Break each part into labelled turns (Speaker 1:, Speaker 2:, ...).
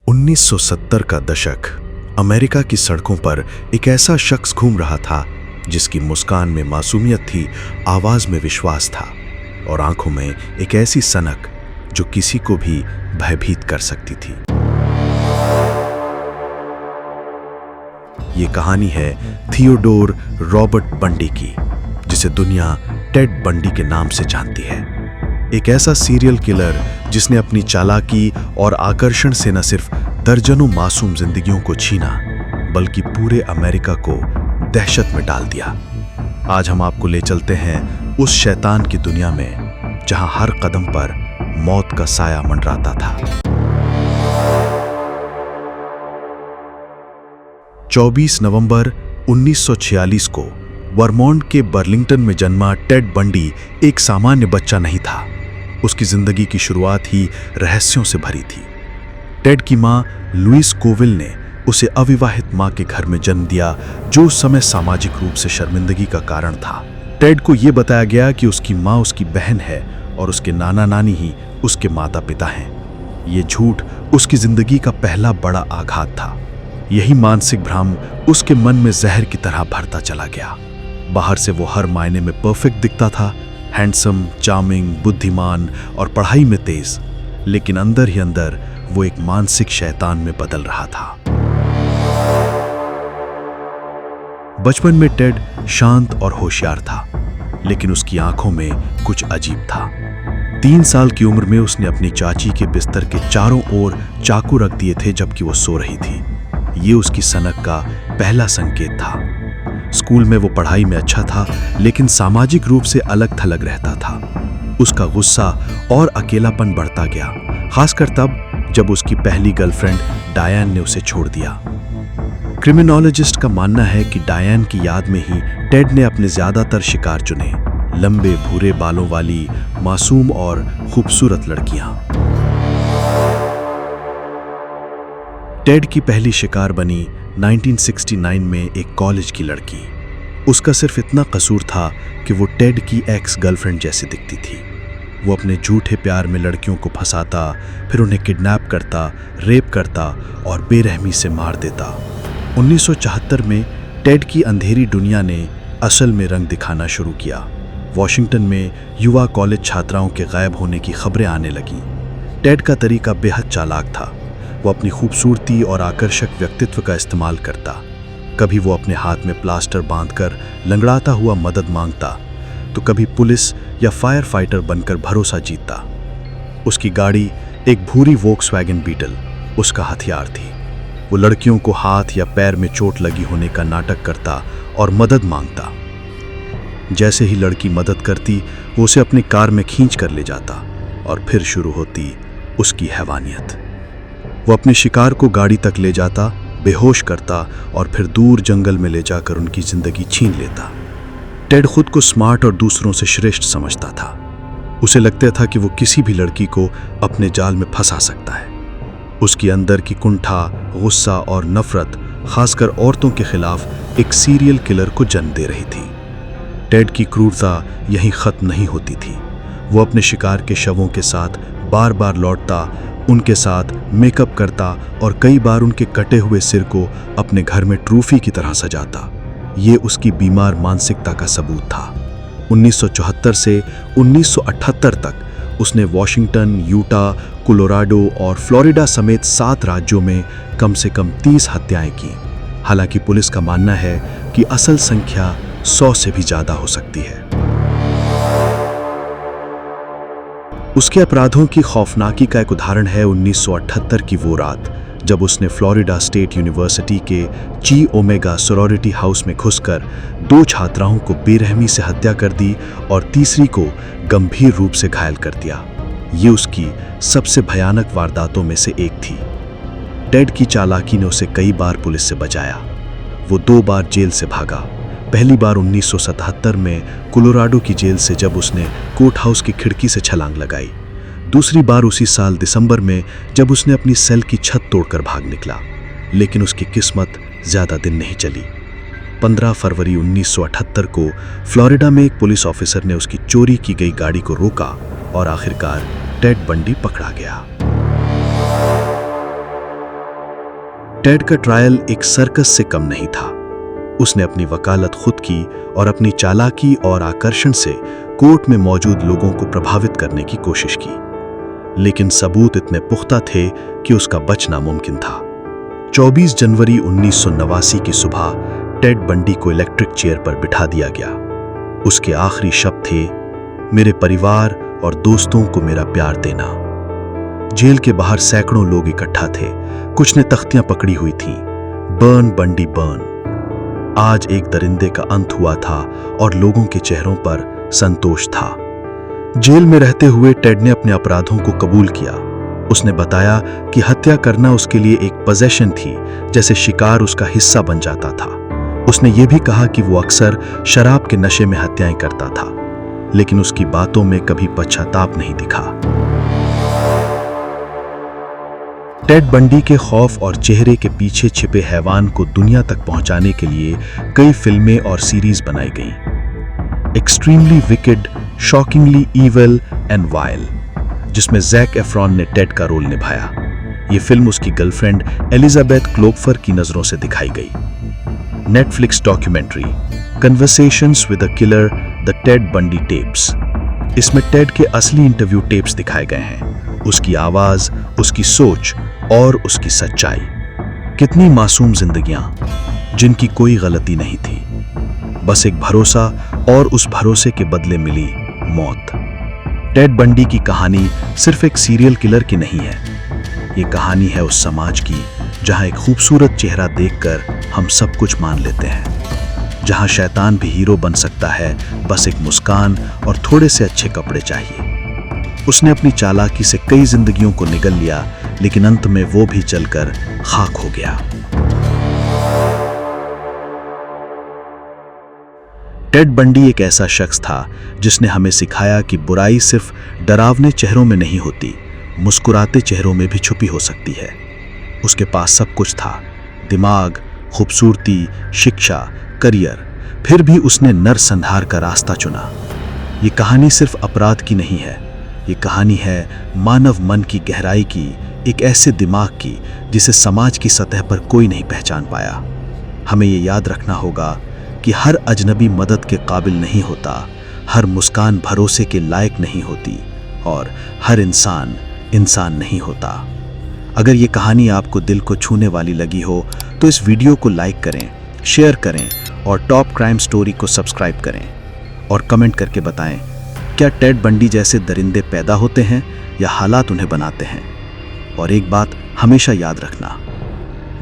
Speaker 1: 1970 का दशक अमेरिका की सड़कों पर एक ऐसा शख्स घूम रहा था जिसकी मुस्कान में मासूमियत थी, आवाज में विश्वास था और आंखों में एक ऐसी सनक जो किसी को भी भयभीत कर सकती थी। ये कहानी है थियोडोर रॉबर्ट बंडी की, जिसे दुनिया टेड बंडी के नाम से जानती है। एक ऐसा सीरियल किलर जिसने अपनी चालाकी और आकर्षण से न सिर्फ दर्जनों मासूम जिंदगियों को छीना बल्कि पूरे अमेरिका को दहशत में डाल दिया। आज हम आपको ले चलते हैं उस शैतान की दुनिया में जहां हर कदम पर मौत का साया मंडराता था। 24 नवंबर 1946 को वर्मोंट के बर्लिंगटन में जन्मा टेड बंडी एक सामान्य बच्चा नहीं था। उसकी जिंदगी की शुरुआत ही रहस्यों से भरी थी। टेड की मां लुइस कोविल ने उसे अविवाहित मां के घर में जन्म दिया, जो उस समय सामाजिक रूप से शर्मिंदगी का कारण था। टेड को यह बताया गया कि उसकी मां उसकी बहन है और उसके नाना नानी ही उसके माता पिता हैं। ये झूठ उसकी जिंदगी का पहला बड़ा आघात था। यही मानसिक भ्रम उसके मन में जहर की तरह भरता चला गया। बाहर से वो हर मायने में परफेक्ट दिखता था, हैंडसम, चार्मिंग, बुद्धिमान और पढ़ाई में तेज, लेकिन अंदर ही अंदर वो एक मानसिक शैतान में बदल रहा था। बचपन में टेड शांत और होशियार था, लेकिन उसकी आंखों में कुछ अजीब था। 3 साल की उम्र में उसने अपनी चाची के बिस्तर के चारों ओर चाकू रख दिए थे जबकि वो सो रही थी। ये उसकी सनक का पहला संकेत था। स्कूल में वो पढ़ाई में अच्छा था, लेकिन सामाजिक रूप से अलग थलग रहता था। उसका गुस्सा और अकेलापन बढ़ता गया, खासकर तब जब उसकी पहली गर्लफ्रेंड डायन ने उसे छोड़ दिया। क्रिमिनोलॉजिस्ट का मानना है कि डायन की याद में ही टेड ने अपने ज्यादातर शिकार चुने, लंबे भूरे बालों वाली मासूम और खूबसूरत लड़कियां। टेड की पहली शिकार बनी 1969 में एक कॉलेज की लड़की। उसका सिर्फ इतना कसूर था कि वो टेड की एक्स गर्लफ्रेंड जैसी दिखती थी। वो अपने झूठे प्यार में लड़कियों को फंसाता, फिर उन्हें किडनैप करता, रेप करता और बेरहमी से मार देता। 1974 में टेड की अंधेरी दुनिया ने असल में रंग दिखाना शुरू किया। वॉशिंगटन में युवा कॉलेज छात्राओं के गायब होने की खबरें आने लगीं। टेड का तरीका बेहद चालाक था। वो अपनी खूबसूरती और आकर्षक व्यक्तित्व का इस्तेमाल करता। कभी वो अपने हाथ में प्लास्टर बांधकर लंगड़ाता हुआ मदद मांगता, तो कभी पुलिस या फायर फाइटर बनकर भरोसा जीतता। उसकी गाड़ी एक भूरी वोक्सवैगन बीटल उसका हथियार थी। वो लड़कियों को हाथ या पैर में चोट लगी होने का नाटक करता और मदद मांगता। जैसे ही लड़की मदद करती, वो उसे अपनी कार में खींच कर ले जाता और फिर शुरू होती उसकी हैवानियत। वो अपने शिकार को गाड़ी तक ले जाता, बेहोश करता और फिर दूर जंगल में ले जाकर उनकी जिंदगी छीन लेता। टेड खुद को स्मार्ट और दूसरों से श्रेष्ठ समझता था। उसे लगता था कि वो किसी भी लड़की को अपने जाल में फंसा सकता है। उसकी अंदर की कुंठा, गुस्सा और नफरत खासकर औरतों के खिलाफ एक सीरियल किलर को जन्म दे रही थी। टेड की क्रूरता यहीं खत्म नहीं होती थी। वो अपने शिकार के शवों के साथ बार बार लौटता, उनके साथ मेकअप करता और कई बार उनके कटे हुए सिर को अपने घर में ट्रॉफी की तरह सजाता। ये उसकी बीमार मानसिकता का सबूत था। 1974 से 1978 तक उसने वॉशिंगटन, यूटा, कोलोराडो और फ्लोरिडा समेत 7 राज्यों में कम से कम 30 हत्याएं की। हालांकि पुलिस का मानना है कि असल संख्या 100 से भी ज्यादा हो सकती है। उसके अपराधों की खौफनाकी का एक उदाहरण है 1978 की वो रात जब उसने फ्लोरिडा स्टेट यूनिवर्सिटी के ची ओमेगा सोरोरिटी हाउस में घुसकर 2 छात्राओं को बेरहमी से हत्या कर दी और तीसरी को गंभीर रूप से घायल कर दिया। ये उसकी सबसे भयानक वारदातों में से एक थी। टेड की चालाकी ने उसे कई बार पुलिस से बचाया। वो 2 बार जेल से भागा। पहली बार 1977 में कोलोराडो की जेल से जब उसने कोर्ट हाउस की खिड़की से छलांग लगाई। दूसरी बार उसी साल दिसंबर में जब उसने अपनी सेल की छत तोड़कर भाग निकला। लेकिन उसकी किस्मत ज्यादा दिन नहीं चली। 15 फरवरी 1978 को फ्लोरिडा में एक पुलिस ऑफिसर ने उसकी चोरी की गई गाड़ी को रोका और आखिरकार टेड बंडी पकड़ा गया। टेड का ट्रायल एक सर्कस से कम नहीं था। उसने अपनी वकालत खुद की और अपनी चालाकी और आकर्षण से कोर्ट में मौजूद लोगों को प्रभावित करने की कोशिश की, लेकिन सबूत इतने पुख्ता थे कि उसका बचना मुमकिन था। 24 जनवरी 1989 की सुबह टेड बंडी को इलेक्ट्रिक चेयर पर बिठा दिया गया। उसके आखिरी शब्द थे, मेरे परिवार और दोस्तों को मेरा प्यार देना। जेल के बाहर सैकड़ों लोग इकट्ठा थे। कुछ ने तख्तियां पकड़ी हुई थीं, बर्न बंडी बर्न। आज एक दरिंदे का अंत हुआ था और लोगों के चेहरों पर संतोष था। जेल में रहते हुए टेड ने अपने अपराधों को कबूल किया। उसने बताया कि हत्या करना उसके लिए एक पोजेशन थी, जैसे शिकार उसका हिस्सा बन जाता था। उसने ये भी कहा कि वो अक्सर शराब के नशे में हत्याएं करता था, लेकिन उसकी बातों में कभी पश्चाताप नहीं दिखा। टेड बंडी के खौफ और चेहरे के पीछे छिपे हैवान को दुनिया तक पहुंचाने के लिए कई फिल्में और सीरीज बनाई गईं। Extremely wicked, shockingly evil and while, जिसमें जैक एफ्रॉन ने टेड का रोल निभाया। ये फिल्म उसकी गर्लफ्रेंड एलिजाबेथ क्लोपफर की नजरों से दिखाई गई। Netflix documentary conversations with a killer, the Ted Bundy tapes. इसमें टेड के असली इंटरव्यू टेप्स दिखाए गए हैं, उसकी आवाज, उसकी सोच और उसकी सच्चाई। कितनी मासूम जिंदगियां जिनकी कोई गलती नहीं थी, बस एक भरोसा, और उस भरोसे के बदले मिली मौत। टेड बंडी की कहानी सिर्फ एक सीरियल किलर की नहीं है, ये कहानी है उस समाज की जहां एक खूबसूरत चेहरा देखकर हम सब कुछ मान लेते हैं, जहां शैतान भी हीरो बन सकता है, बस एक मुस्कान और थोड़े से अच्छे कपड़े चाहिए। उसने अपनी चालाकी से कई जिंदगियों को निगल लिया, लेकिन अंत में वो भी जलकर खाक हो गया। टेड बंडी एक ऐसा शख्स था जिसने हमें सिखाया कि बुराई सिर्फ डरावने चेहरों में नहीं होती, मुस्कुराते चेहरों में भी छुपी हो सकती है। उसके पास सब कुछ था, दिमाग, खूबसूरती, शिक्षा, करियर, फिर भी उसने नरसंहार का रास्ता चुना। ये कहानी सिर्फ अपराध की नहीं है, ये कहानी है मानव मन की गहराई की, एक ऐसे दिमाग की जिसे समाज की सतह पर कोई नहीं पहचान पाया। हमें ये याद रखना होगा कि हर अजनबी मदद के काबिल नहीं होता, हर मुस्कान भरोसे के लायक नहीं होती, और हर इंसान इंसान नहीं होता। अगर ये कहानी आपको दिल को छूने वाली लगी हो तो इस वीडियो को लाइक करें, शेयर करें और टॉप क्राइम स्टोरी को सब्सक्राइब करें, और कमेंट करके बताएं, क्या टेड बंडी जैसे दरिंदे पैदा होते हैं या हालात उन्हें बनाते हैं। और एक बात हमेशा याद रखना,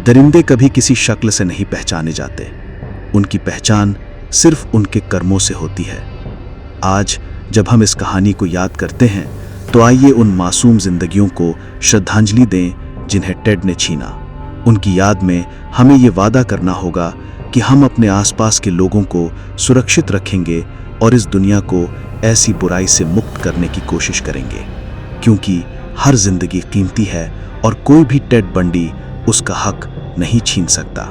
Speaker 1: दरिंदे कभी किसी शक्ल से नहीं पहचाने जाते, उनकी पहचान सिर्फ उनके कर्मों से होती है। आज जब हम इस कहानी को याद करते हैं तो आइए उन मासूम जिंदगियों को श्रद्धांजलि दें जिन्हें टेड ने छीना। उनकी याद में हमें ये वादा करना होगा कि हम अपने आसपास के लोगों को सुरक्षित रखेंगे और इस दुनिया को ऐसी बुराई से मुक्त करने की कोशिश करेंगे, क्योंकि हर जिंदगी कीमती है और कोई भी टेड बंडी उसका हक नहीं छीन सकता।